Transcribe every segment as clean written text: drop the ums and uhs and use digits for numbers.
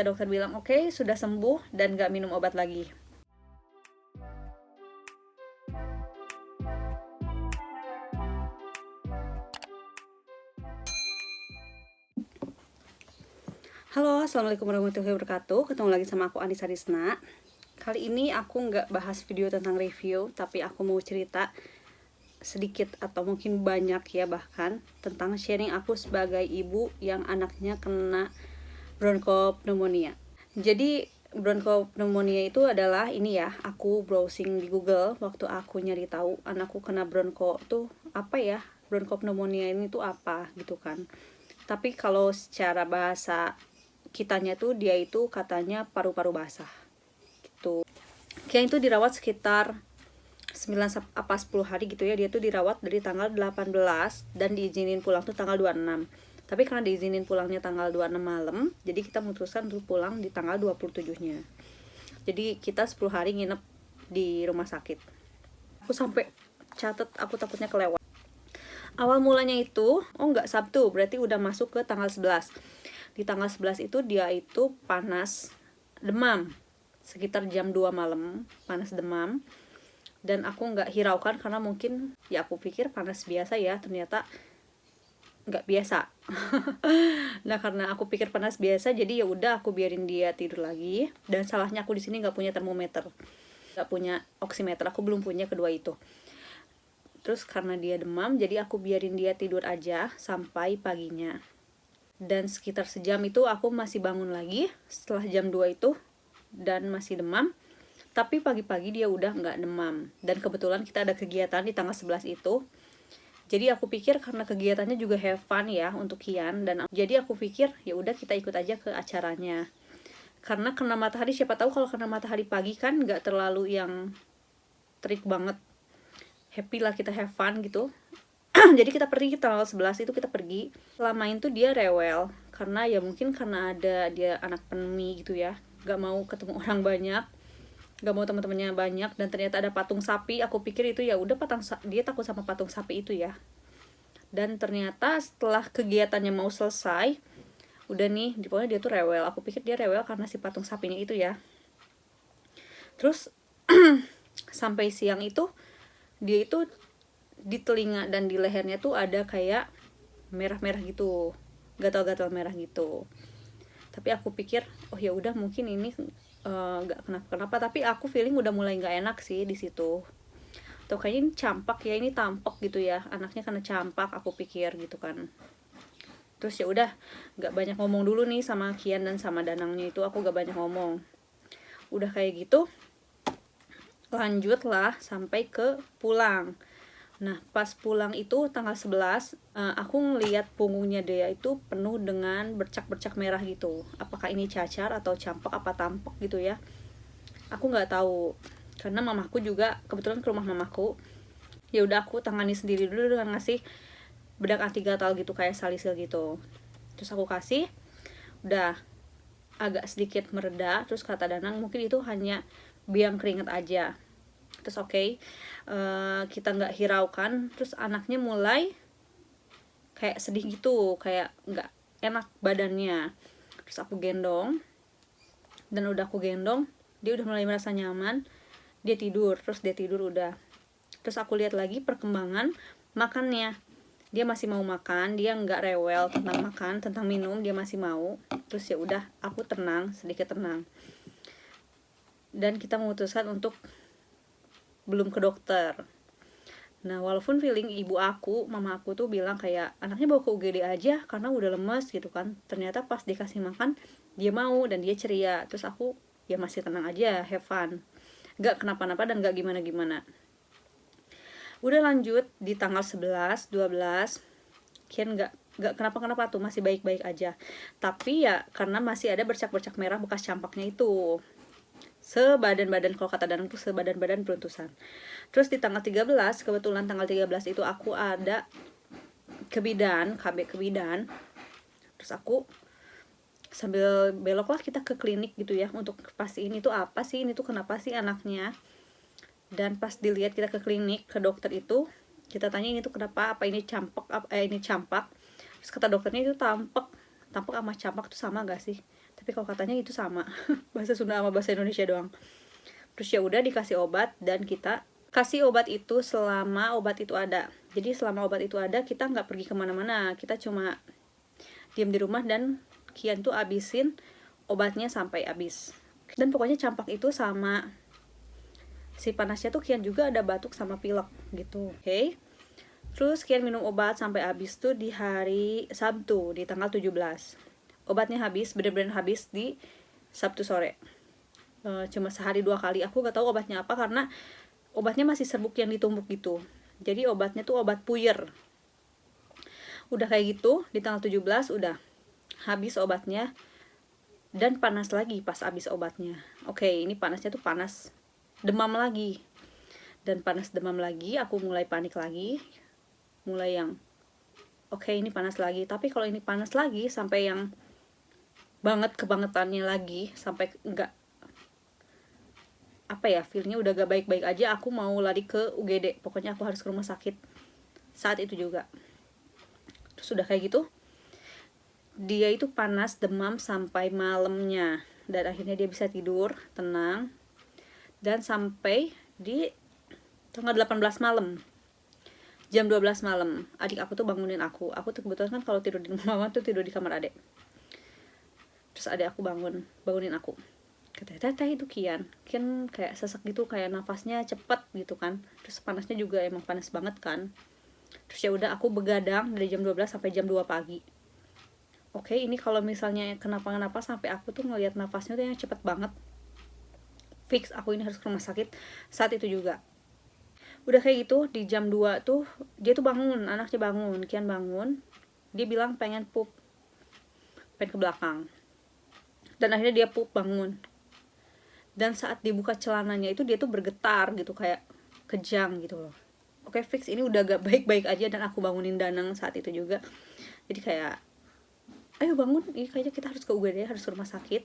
Dokter bilang oke, sudah sembuh dan gak minum obat lagi. Halo, assalamualaikum warahmatullahi wabarakatuh. Ketemu lagi sama aku Anissa Rizna. Kali ini aku nggak bahas video tentang review, tapi aku mau cerita sedikit atau mungkin banyak ya bahkan tentang sharing aku sebagai ibu yang anaknya kena bronchopneumonia. Jadi bronchopneumonia itu adalah ini ya, aku browsing di Google waktu aku nyari tahu anakku kena bronko tuh apa ya, bronchopneumonia ini tuh apa gitu kan. Tapi kalau secara bahasa kitanya tuh dia itu katanya paru-paru basah gitu. Kayak itu dirawat sekitar 9 apa 10 hari gitu ya. Dia tuh dirawat dari tanggal 18 dan diizinin pulang tuh tanggal 26. Tapi karena diizinin pulangnya tanggal 26 malam, jadi kita memutuskan untuk pulang di tanggal 27-nya. Jadi kita 10 hari nginep di rumah sakit. Aku sampai catet, aku takutnya kelewat. Awal mulanya itu, Sabtu, berarti udah masuk ke tanggal 11. Di tanggal 11 itu dia itu panas, demam. Sekitar jam 2 malam, panas demam. Dan aku nggak hiraukan karena mungkin ya aku pikir panas biasa ya, ternyata nggak biasa. Nah karena aku pikir panas biasa, jadi ya udah aku biarin dia tidur lagi. Dan salahnya aku di sini nggak punya termometer, nggak punya oximeter, aku belum punya kedua itu. Terus karena dia demam, jadi aku biarin dia tidur aja sampai paginya. Dan sekitar sejam itu aku masih bangun lagi setelah jam 2 itu dan masih demam. Tapi pagi-pagi dia udah nggak demam. Dan kebetulan kita ada kegiatan di tanggal 11 itu. Jadi aku pikir karena kegiatannya juga have fun ya untuk Kian. Dan jadi aku pikir ya udah kita ikut aja ke acaranya. Karena kena matahari, siapa tahu kalau kena matahari pagi kan nggak terlalu yang terik banget. Happy lah, kita have fun gitu. Jadi kita pergi tanggal 11 itu, kita pergi. Selama itu dia rewel karena ya mungkin karena ada dia anak penemi gitu ya, gak mau ketemu orang banyak, gak mau teman-temannya banyak. Dan ternyata ada patung sapi. Aku pikir itu ya udah dia takut sama patung sapi itu ya. Dan ternyata setelah kegiatannya mau selesai, udah nih, pokoknya dia tuh rewel. Aku pikir dia rewel karena si patung sapinya itu ya. Terus sampai siang itu dia itu di telinga dan di lehernya tuh ada kayak merah-merah gitu, gatal-gatal merah gitu. Tapi aku pikir oh ya udah mungkin ini nggak kenapa-kenapa, tapi aku feeling udah mulai nggak enak sih di situ. Atau kayaknya ini campak ya, ini tampok gitu ya, anaknya kena campak, aku pikir gitu kan. Terus ya udah nggak banyak ngomong dulu nih sama Kian dan sama Danangnya itu, aku nggak banyak ngomong. Udah kayak gitu lanjutlah sampai ke pulang. Nah pas pulang itu tanggal 11, aku ngeliat punggungnya dia itu penuh dengan bercak-bercak merah gitu. Apakah ini cacar atau campak apa tampok gitu ya, aku nggak tahu. Karena mamaku juga kebetulan ke rumah mamaku, ya udah aku tangani sendiri dulu dengan ngasih bedak anti gatal gitu, kayak salisil gitu. Terus aku kasih, udah agak sedikit mereda. Terus kata Danang mungkin itu hanya biang keringet aja. Terus kita nggak hiraukan. Terus anaknya mulai kayak sedih gitu, kayak nggak enak badannya. Terus aku gendong, dan udah aku gendong dia udah mulai merasa nyaman, dia tidur. Terus dia tidur udah. Terus aku lihat lagi perkembangan makannya, dia masih mau makan, dia nggak rewel tentang makan, tentang minum dia masih mau. Terus ya udah aku tenang, sedikit tenang, dan kita memutuskan untuk belum ke dokter. Nah walaupun feeling mama aku tuh bilang kayak anaknya bawa ke UGD aja karena udah lemes gitu kan. Ternyata pas dikasih makan dia mau dan dia ceria. Terus aku ya masih tenang aja, have fun, gak kenapa-napa dan gak gimana-gimana. Udah lanjut di tanggal 11, 12 Kian gak kenapa-kenapa tuh, masih baik-baik aja. Tapi ya karena masih ada bercak-bercak merah bekas campaknya itu, sebadan-badan, kalau kata Danang tuh sebadan-badan beruntusan. Terus di tanggal 13, kebetulan tanggal 13 itu aku ada kebidan, KB kebidan. Terus aku sambil belok lah kita ke klinik gitu ya, untuk pastiin itu apa sih, ini tuh kenapa sih anaknya. Dan pas dilihat kita ke klinik, ke dokter itu, kita tanya ini tuh kenapa, apa ini campak, ini campak. Terus kata dokternya itu tampek sama campak tuh sama gak sih. tapi kalau katanya itu sama bahasa Sunda sama bahasa Indonesia doang. Terus ya udah dikasih obat, dan kita kasih obat itu selama obat itu ada. Jadi selama obat itu ada kita nggak pergi kemana-mana, kita cuma diam di rumah dan Kian tuh abisin obatnya sampai habis. Dan pokoknya campak itu sama si panasnya tuh Kian juga ada batuk sama pilek gitu. Oke. Terus Kian minum obat sampai habis tuh di hari Sabtu, di tanggal 17. Obatnya habis, bener-bener habis di Sabtu sore. Cuma sehari 2 kali, aku gak tahu obatnya apa karena obatnya masih serbuk yang ditumbuk gitu. Jadi obatnya tuh obat puyer. Udah kayak gitu, di tanggal 17 udah habis obatnya, dan panas lagi pas habis obatnya. Oke, ini panasnya tuh panas demam lagi. Dan panas demam lagi, aku mulai panik lagi. Mulai yang oke, ini panas lagi. Tapi kalau ini panas lagi sampai yang banget kebangetannya lagi, sampai enggak apa ya, feelnya udah gak baik-baik aja, aku mau lari ke UGD. Pokoknya aku harus ke rumah sakit saat itu juga. Terus udah kayak gitu, dia itu panas demam sampai malamnya, dan akhirnya dia bisa tidur tenang. Dan sampai di tanggal 18 malam, jam 12 malam, adik aku tuh bangunin aku. Aku tuh kebetulan kan kalau tidur di rumah mama tuh tidur di kamar adek. Terus adik aku bangunin aku. Katanya, teteh itu Kian kayak sesek gitu, kayak nafasnya cepet gitu kan. Terus panasnya juga emang panas banget kan. Terus ya udah aku begadang dari jam 12 sampai jam 2 pagi. Oke, ini kalau misalnya kenapa-kenapa sampai aku tuh ngelihat nafasnya tuh yang cepet banget, fix aku ini harus ke rumah sakit saat itu juga. Udah kayak gitu, di jam 2 tuh dia tuh bangun, anaknya bangun, Kian bangun. Dia bilang pengen pup, pengen ke belakang. Dan akhirnya dia pup bangun. Dan saat dibuka celananya itu dia tuh bergetar gitu, kayak kejang gitu loh. Oke, fix ini udah gak baik-baik aja, dan aku bangunin Danang saat itu juga. Jadi kayak, ayo bangun, ini kayaknya kita harus ke UGD, harus ke rumah sakit.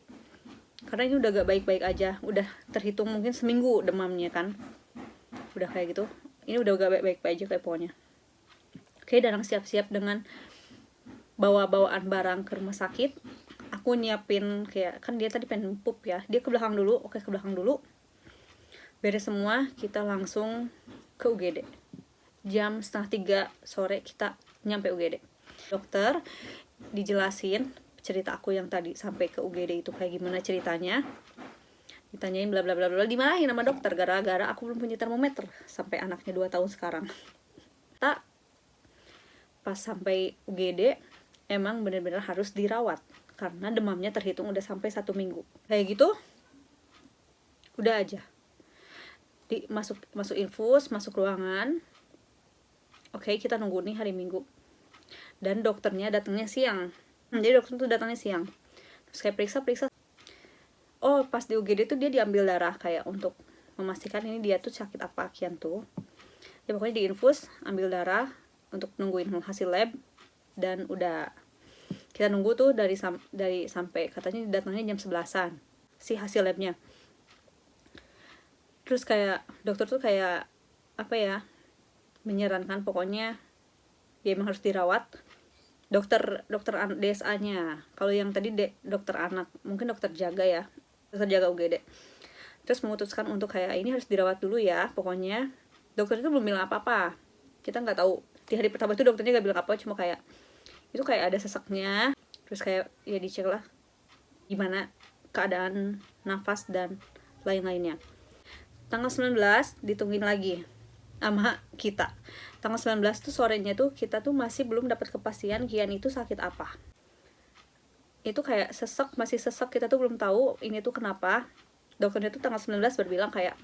Karena ini udah gak baik-baik aja, udah terhitung mungkin seminggu demamnya kan. Udah kayak gitu, ini udah gak baik-baik aja kayak pokoknya. Oke, Danang siap-siap dengan bawa-bawaan barang ke rumah sakit. Aku nyiapin kayak, kan dia tadi pengen pup ya, dia ke belakang dulu. Oke, ke belakang dulu, beres semua, kita langsung ke UGD. Jam 2:30 sore kita nyampe UGD. Dokter dijelasin cerita aku yang tadi sampai ke UGD itu kayak gimana ceritanya. Ditanyain bla bla bla bla, dimarahin sama dokter gara-gara aku belum punya termometer sampai anaknya 2 tahun sekarang. Tak pas sampai UGD emang bener-bener harus dirawat karena demamnya terhitung udah sampai 1 minggu. Kayak gitu, udah aja. Masuk infus, masuk ruangan. Oke, kita nunggu nih hari Minggu. Dan dokternya datangnya siang. Jadi dokter tuh datangnya siang. Terus kayak periksa. Oh, pas di UGD tuh dia diambil darah kayak untuk memastikan ini dia tuh sakit apa Kian tuh. Ya pokoknya di infus, ambil darah untuk nungguin hasil lab, dan udah kita nunggu tuh dari sampai katanya datangnya jam 11-an si hasil labnya. Terus kayak dokter tuh kayak apa ya, menyarankan pokoknya dia emang harus dirawat. Dokter DSA-nya, kalau yang tadi dokter anak, mungkin dokter jaga ya, dokter jaga UGD. Terus memutuskan untuk kayak ini harus dirawat dulu ya, pokoknya. Dokter itu belum bilang apa-apa, kita nggak tahu. Di hari pertama itu dokternya nggak bilang apa, cuma kayak itu kayak ada seseknya. Terus kayak ya dicek lah gimana keadaan nafas dan lain-lainnya. Tanggal 19 ditungguin lagi sama kita. Tanggal 19 tuh sorenya tuh kita tuh masih belum dapat kepastian Kian itu sakit apa. Itu kayak masih sesek, kita tuh belum tahu ini tuh kenapa. Dokternya tuh tanggal 19 berbilang kayak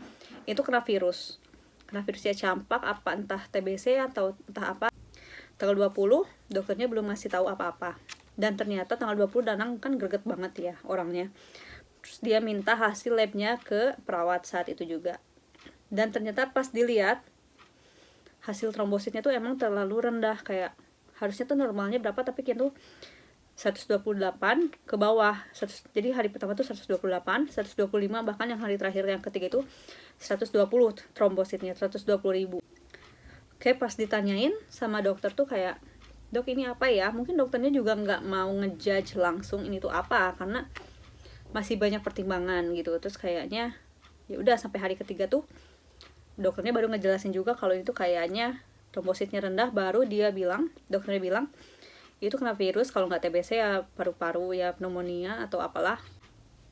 itu kena virus. Kena virusnya campak, apa entah TBC atau entah apa. Tanggal 20 dokternya belum ngasih tahu apa-apa. Dan ternyata tanggal 20 Danang kan greget banget ya orangnya. Terus dia minta hasil labnya ke perawat saat itu juga. Dan ternyata pas dilihat hasil trombositnya tuh emang terlalu rendah, kayak harusnya tuh normalnya berapa, tapi Kian tuh 128 ke bawah. Jadi hari pertama tuh 128, 125, bahkan yang hari terakhir yang ketiga itu 120 trombositnya, 120.000. Oke, pas ditanyain sama dokter tuh kayak, dok ini apa ya? Mungkin dokternya juga nggak mau ngejudge langsung ini tuh apa, karena masih banyak pertimbangan gitu. Terus kayaknya ya udah sampai hari ketiga tuh dokternya baru ngejelasin juga kalau itu kayaknya trombositnya rendah, baru dokternya bilang itu kena virus, kalau nggak TBC ya paru-paru ya pneumonia atau apalah.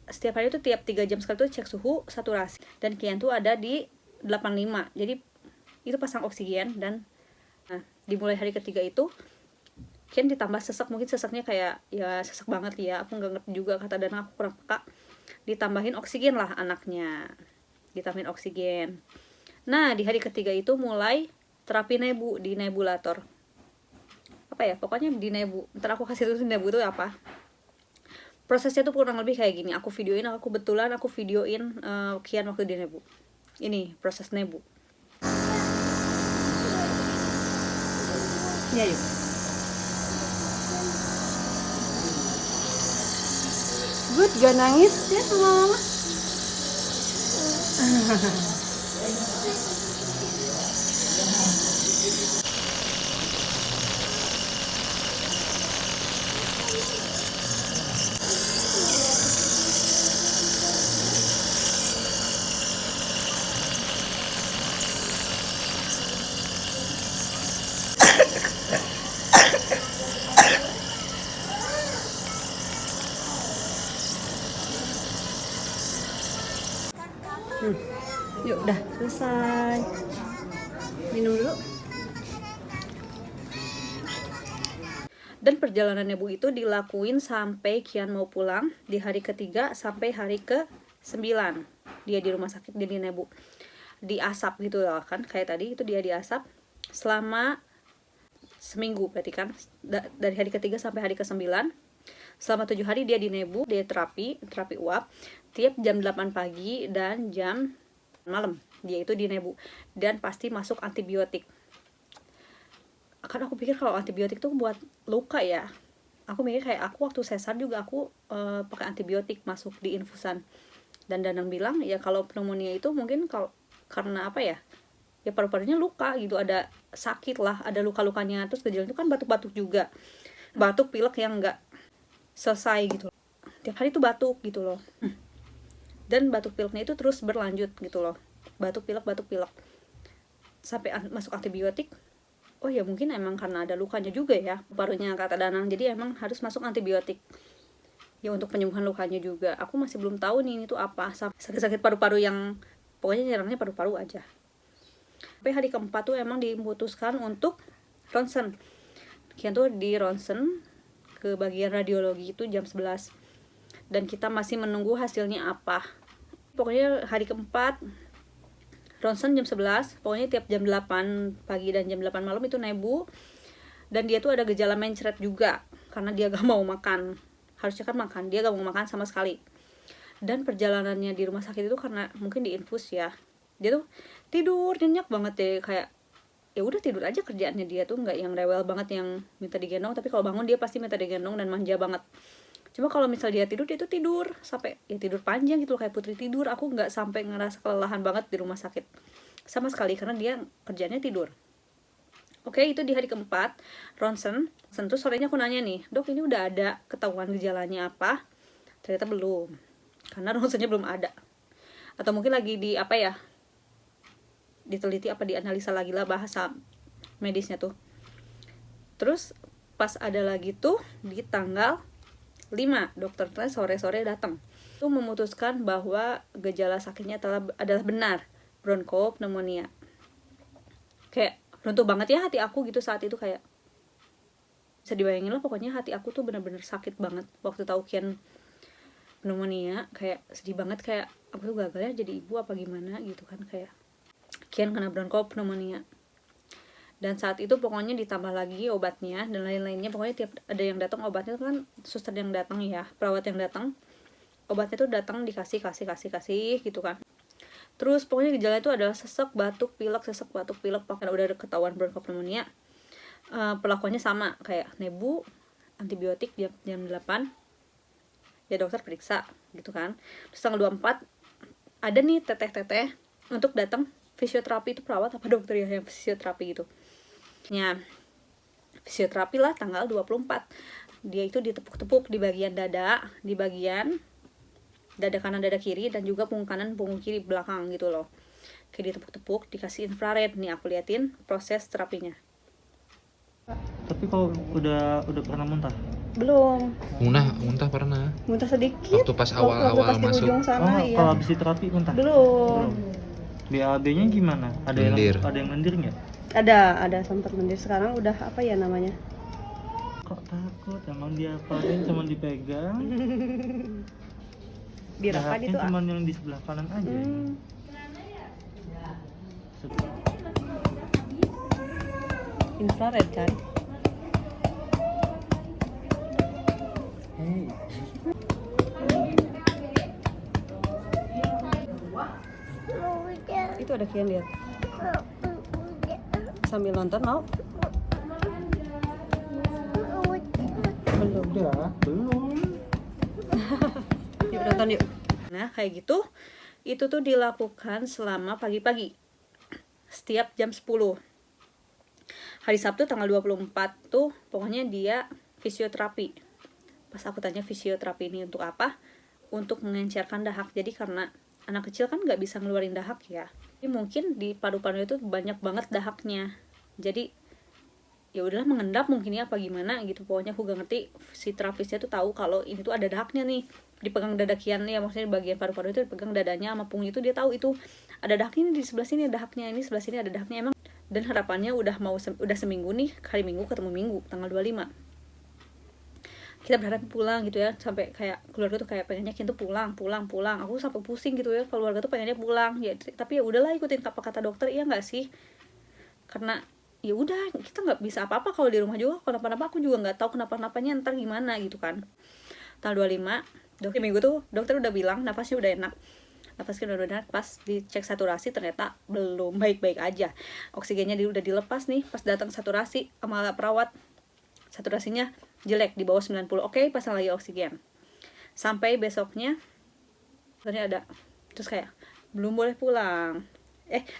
Setiap hari itu tiap 3 jam sekali tuh cek suhu saturasi, dan Kian tuh ada di 85, jadi itu pasang oksigen. Dan nah, dimulai hari ketiga itu Kian ditambah sesak, mungkin sesaknya kayak ya sesak banget ya, aku nggak ngerti juga, kata Dana aku kurang peka. Ditambahin oksigen lah anaknya, ditambahin oksigen. Nah di hari ketiga itu mulai terapi nebu di nebulator, apa ya pokoknya di nebu, ntar aku kasih tuh nebu itu apa. Prosesnya tuh kurang lebih kayak gini, aku videoin Kian waktu di nebu. Ini proses nebu. Ya yuk. Good, gak nangis ya sama mama. Yuk, udah selesai. Minum dulu. Dan perjalanan nebu itu dilakuin sampai Kian mau pulang di hari ketiga sampai hari ke-9. Dia di rumah sakit, dia di nebu. Diasap gitu lah kan, kayak tadi itu dia diasap selama seminggu berarti kan, dari hari ketiga sampai hari ke-9. Selama 7 hari dia di nebu, dia terapi uap tiap jam 8 pagi dan jam malam. Dia itu di nebu dan pasti masuk antibiotik. Kan aku pikir kalau antibiotik tuh buat luka ya. Aku mikir kayak aku waktu sesar juga aku pakai antibiotik masuk di infusan. Dan Danang bilang ya kalau pneumonia itu mungkin kalau karena apa ya? Ya paru-parunya luka gitu, ada sakit lah, ada luka-lukanya. Terus gejalanya itu kan batuk-batuk juga. Batuk pilek yang enggak selesai gitu. Tiap hari tuh batuk gitu loh. Dan batuk pileknya itu terus berlanjut gitu loh. Batuk pilek sampai masuk antibiotik. Oh ya mungkin emang karena ada lukanya juga ya parunya, kata Danang, jadi emang harus masuk antibiotik ya untuk penyembuhan lukanya juga. Aku masih belum tahu nih ini tuh apa, sakit-sakit paru-paru yang pokoknya nyerangnya paru-paru aja. Sampai hari keempat tuh emang diputuskan untuk ronsen. Kian tuh di ronsen ke bagian radiologi itu jam 11 dan kita masih menunggu hasilnya apa. Pokoknya hari keempat ronsen jam 11, pokoknya tiap jam 8 pagi dan jam 8 malam itu nebu. Dan dia tuh ada gejala mencret juga, karena dia gak mau makan. Harusnya kan makan, dia gak mau makan sama sekali. Dan perjalanannya di rumah sakit itu karena mungkin diinfus ya, dia tuh tidur nyenyak banget deh, kayak ya udah tidur aja kerjaannya. Dia tuh nggak yang rewel banget yang minta digendong, tapi kalau bangun dia pasti minta digendong dan manja banget. Cuma kalau misal dia tuh tidur sampai ya tidur panjang gitu loh, kayak putri tidur. Aku nggak sampai ngerasa kelelahan banget di rumah sakit sama sekali karena dia kerjanya tidur. Oke, itu di hari keempat ronsen. Terus sorenya aku nanya nih, dok ini udah ada ketahuan gejalanya apa? Ternyata belum, karena ronsennya belum ada. Atau mungkin lagi di apa ya, diteliti apa dianalisa lagi lah bahasa medisnya tuh. Terus pas ada lagi tuh di tanggal 5, dokternya sore-sore datang. Itu memutuskan bahwa gejala sakitnya adalah benar bronkopneumonia. Kayak runtuh banget ya hati aku gitu saat itu, kayak bisa dibayangin lah pokoknya hati aku tuh benar-benar sakit banget waktu tahu Kian pneumonia. Kayak sedih banget, kayak aku tuh gagal ya jadi ibu apa gimana gitu kan, kayak Kian kena bronkopneumonia. Dan saat itu pokoknya ditambah lagi obatnya dan lain-lainnya. Pokoknya tiap ada yang datang obatnya kan, suster yang datang ya, perawat yang datang, obatnya tuh datang dikasih gitu kan. Terus pokoknya gejala itu adalah sesak, batuk, pilek, karena udah ketahuan bronkopneumonia. Perlakuannya sama kayak nebu, antibiotik jam 8. Ya dokter periksa gitu kan. Terus tanggal 24 ada nih teteh untuk datang fisioterapi. Itu perawat apa dokter ya yang fisioterapi gitu. Ya, fisioterapi lah tanggal 24. Dia itu ditepuk-tepuk di bagian dada, di bagian dada kanan dada kiri dan juga punggung kanan punggung kiri belakang gitu loh. Kayak ditepuk-tepuk, dikasih infrared. Nih aku liatin proses terapinya. Tapi kalau udah pernah muntah? Belum. Muntah pernah. Muntah sedikit. Waktu pas awal-awal pas di masuk. ujung sana ya. Kalau habis terapi muntah? Belum. BAB-nya gimana? Lendir. Ada yang lendir nggak? Ada sempat lendir. Sekarang udah apa ya namanya? Kok takut? Emang diapain? Cuma dipegang? Dirapat itu. Cuma yang di sebelah kanan aja. Infrared kan? Hey. Itu ada Kian lihat. Sambil nonton mau? Belum. Belum. Yuk nonton yuk. Nah kayak gitu. Itu tuh dilakukan selama pagi-pagi. Setiap jam 10. Hari Sabtu tanggal 24 tuh pokoknya dia fisioterapi. Pas aku tanya fisioterapi ini untuk apa? Untuk mengencerkan dahak. Jadi karena anak kecil kan nggak bisa ngeluarin dahak ya. Jadi mungkin di paru-paru itu banyak banget dahaknya. Jadi ya udahlah mengendap mungkin ya apa gimana gitu. Pokoknya aku gak ngerti, si terapisnya tuh tahu kalau ini tuh ada dahaknya nih. Dipegang dada Kian ya, maksudnya bagian paru-paru itu dipegang dadanya sama punggung itu, dia tahu itu ada dahaknya, di sebelah sini ada dahaknya, ini sebelah sini ada dahaknya emang. Dan harapannya udah seminggu nih, hari Minggu ketemu Minggu tanggal 25. Kita berharap pulang gitu ya, sampai kayak keluarga tuh kayak pengennya Kian tuh pulang. Aku sampai pusing gitu ya, keluarga tuh pengennya pulang ya, tapi ya udahlah ikutin apa kata dokter. Iya nggak sih, karena ya udah kita nggak bisa apa-apa kalau di rumah juga. Kenapa-napa aku juga nggak tahu kenapa-napanya ntar gimana gitu kan. Tanggal 25 dokter Minggu tuh dokter udah bilang nafasnya udah enak. Nafasnya udah enak. Pas dicek saturasi ternyata belum baik-baik aja. Oksigennya udah dilepas nih. Pas datang saturasi sama perawat, saturasinya jelek di bawah 90. Oke, pasang lagi oksigen. Sampai besoknya ternyata ada. Terus kayak belum boleh pulang.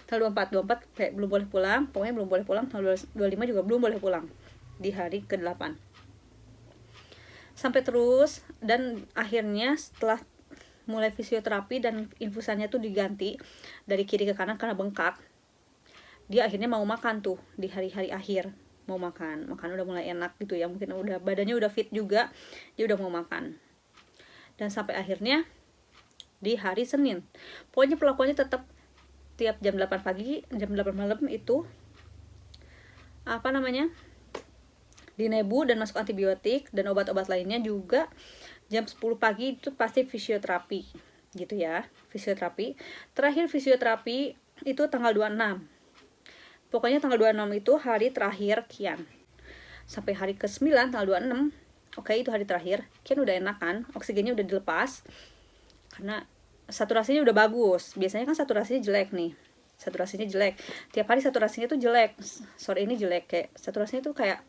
Tanggal 24 kayak belum boleh pulang. Pokoknya belum boleh pulang. Tanggal 25 juga belum boleh pulang. Di hari ke-8. Sampai terus, dan akhirnya setelah mulai fisioterapi dan infusannya tuh diganti dari kiri ke kanan karena bengkak, dia akhirnya mau makan tuh di hari-hari akhir. Mau makan udah mulai enak gitu ya, mungkin udah badannya udah fit juga, dia udah mau makan. Dan sampai akhirnya di hari Senin pokoknya perlakuannya tetap tiap jam 8 pagi, jam 8 malam itu apa namanya, dinebu dan masuk antibiotik dan obat-obat lainnya juga. Jam 10 pagi itu pasti fisioterapi gitu ya, fisioterapi. Terakhir fisioterapi itu tanggal 26. Pokoknya tanggal 26 itu hari terakhir Kian. Sampai hari ke-9 tanggal 26. Oke, itu hari terakhir. Kian udah enak kan, oksigennya udah dilepas. Karena saturasinya udah bagus. Biasanya kan saturasinya jelek nih. Saturasinya jelek. Tiap hari saturasinya tuh jelek. Sore ini jelek, kayak saturasinya tuh kayak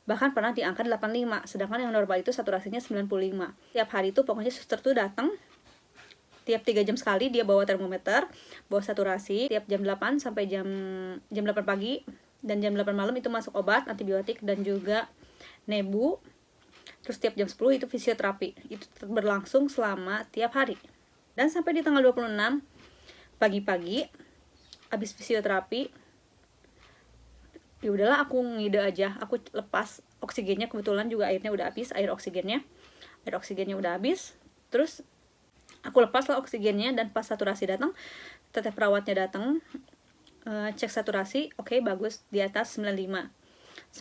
bahkan pernah di angka 85, sedangkan yang normal itu saturasinya 95. Tiap hari itu pokoknya suster tuh datang tiap 3 jam sekali, dia bawa termometer, bawa saturasi. Tiap jam 8 sampai jam 8 pagi dan jam 8 malam itu masuk obat antibiotik dan juga nebu. Terus tiap jam 10 itu fisioterapi. Itu berlangsung selama tiap hari. Dan sampai di tanggal 26 pagi-pagi habis fisioterapi, ya udahlah aku ngide aja, aku lepas oksigennya. Kebetulan juga airnya udah habis, air oksigennya udah habis. Terus aku lepas lah oksigennya, dan pas saturasi datang, teteh perawatnya datang, cek saturasi, oke, bagus, di atas 95,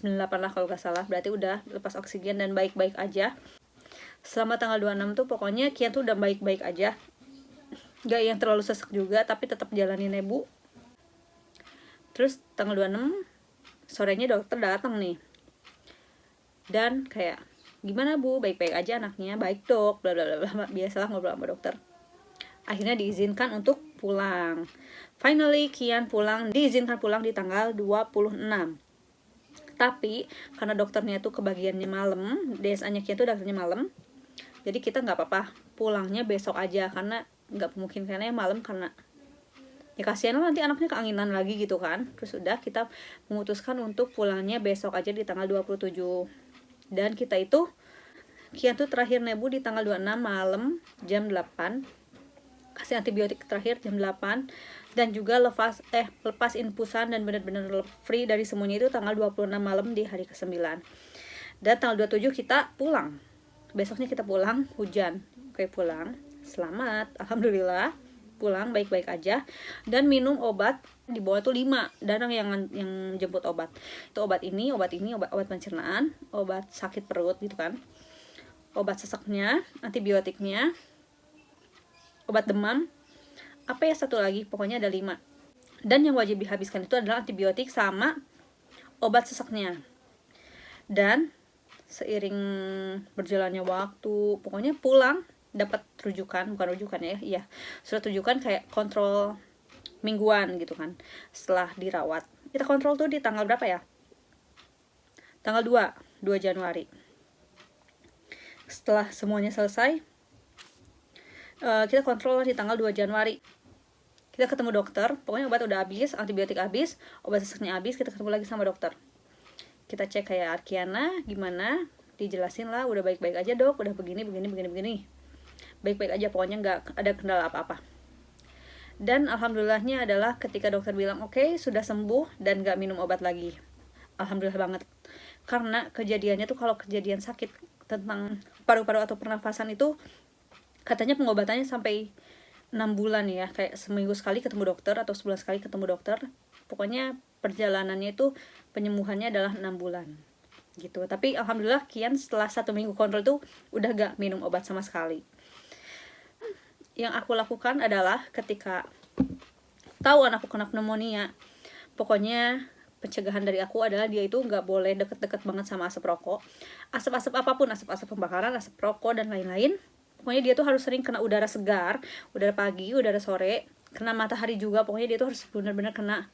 98 lah kalau gak salah, berarti udah lepas oksigen dan baik-baik aja. Selama tanggal 26 tuh pokoknya Kian tuh udah baik-baik aja, gak yang terlalu sesek juga, tapi tetap jalanin nebu. Terus tanggal 26 sorenya dokter datang nih, dan kayak, gimana Bu, baik-baik aja anaknya? Baik dok, bla bla bla, biasalah ngobrol sama dokter. Akhirnya diizinkan untuk pulang. Finally Kian pulang, diizinkan pulang di tanggal 26. Tapi karena dokternya tuh kebagiannya malam, DSA-nya Kian tuh dokternya malam, jadi kita nggak apa-apa, pulangnya besok aja, karena nggak memungkinkannya malam, karena ya kasihan nanti anaknya keanginan lagi gitu kan. Terus udah kita memutuskan untuk pulangnya besok aja di tanggal 27. Dan kita itu Kian tuh terakhir nebu di tanggal 26 malam jam 8, kasih antibiotik terakhir jam 8, dan juga lepas infusan dan benar-benar free dari semuanya itu tanggal 26 malam di hari ke-9. Dan tanggal 27 kita pulang. Besoknya kita pulang, hujan. Oke, pulang. Selamat, alhamdulillah. Pulang baik-baik aja. Dan minum obat di bawah itu 5. Dan yang jemput obat. Itu obat pencernaan, obat sakit perut gitu kan. Obat sesaknya, antibiotiknya, obat demam, apa ya satu lagi, pokoknya ada 5. Dan yang wajib dihabiskan itu adalah antibiotik sama obat sesaknya. Dan seiring berjalannya waktu, pokoknya pulang dapat rujukan, bukan rujukan ya, iya, surat rujukan kayak kontrol mingguan gitu kan. Setelah dirawat, kita kontrol tuh di tanggal berapa ya? Tanggal 2 Januari. Setelah semuanya selesai, kita kontrol di tanggal 2 Januari. Kita ketemu dokter, pokoknya obat udah habis, antibiotik habis, obat sesaknya habis, kita ketemu lagi sama dokter. Kita cek kayak Arkiana gimana, dijelasin lah, udah baik-baik aja dok, udah begini. Baik-baik aja, pokoknya nggak ada kendala apa-apa. Dan alhamdulillahnya adalah ketika dokter bilang oke, sudah sembuh dan nggak minum obat lagi. Alhamdulillah banget. Karena kejadiannya tuh kalau kejadian sakit tentang paru-paru atau pernafasan itu katanya pengobatannya sampai 6 bulan ya, kayak seminggu sekali ketemu dokter atau sebulan sekali ketemu dokter. Pokoknya perjalanannya itu penyembuhannya adalah 6 bulan gitu. Tapi alhamdulillah Kian setelah 1 minggu kontrol tuh udah gak minum obat sama sekali. Yang aku lakukan adalah ketika tahu anakku kena pneumonia, pokoknya pencegahan dari aku adalah dia itu nggak boleh deket-deket banget sama asap rokok, asap-asap apapun, asap-asap pembakaran, asap rokok dan lain-lain. Pokoknya dia tuh harus sering kena udara segar, udara pagi, udara sore, kena matahari juga. Pokoknya dia tuh harus benar-benar kena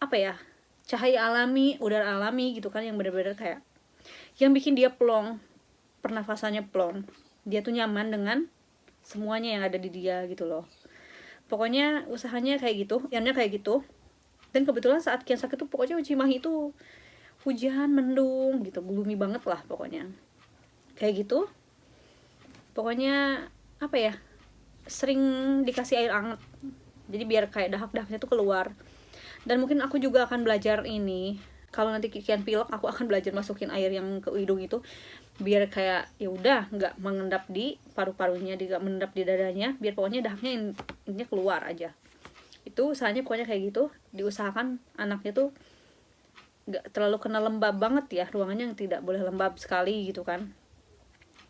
apa ya, cahaya alami, udara alami gitu kan, yang benar-benar kayak yang bikin dia plong, pernafasannya plong, dia tuh nyaman dengan semuanya yang ada di dia gitu loh. Pokoknya usahanya kayak gitu, Kiannya kayak gitu. Dan kebetulan saat Kian sakit tuh pokoknya Cimahi itu hujan, mendung gitu, gloomy banget lah pokoknya. Kayak gitu. Pokoknya apa ya, sering dikasih air hangat. Jadi biar kayak dahak-dahaknya tuh keluar. Dan mungkin aku juga akan belajar ini. Kalau nanti Kian pilek, aku akan belajar masukin air yang ke hidung itu biar kayak ya udah nggak mengendap di paru-parunya, nggak mengendap di dadanya, biar pokoknya dahaknya intinya keluar aja. Itu usahanya pokoknya kayak gitu. Diusahakan anaknya tuh nggak terlalu kena lembab banget ya, ruangannya yang tidak boleh lembab sekali gitu kan.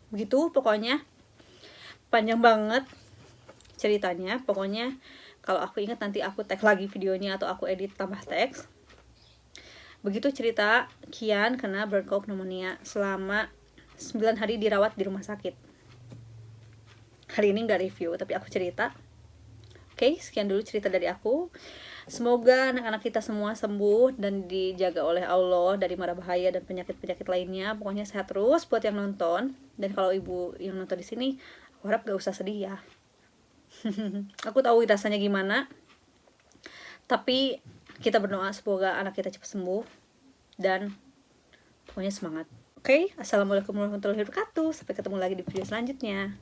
Begitu pokoknya, panjang banget ceritanya. Pokoknya kalau aku ingat nanti aku tag lagi videonya atau aku edit tambah teks. Begitu cerita Kian kena burn cough pneumonia selama 9 hari dirawat di rumah sakit. Hari ini nggak review, tapi aku cerita. Oke, sekian dulu cerita dari aku. Semoga anak-anak kita semua sembuh dan dijaga oleh Allah dari mara bahaya dan penyakit-penyakit lainnya. Pokoknya sehat terus buat yang nonton. Dan kalau ibu yang nonton di sini, aku harap gak usah sedih ya. Aku tahu rasanya gimana. Tapi kita berdoa semoga anak kita cepat sembuh. Dan pokoknya semangat. Oke, assalamualaikum warahmatullahi wabarakatuh. Sampai ketemu lagi di video selanjutnya.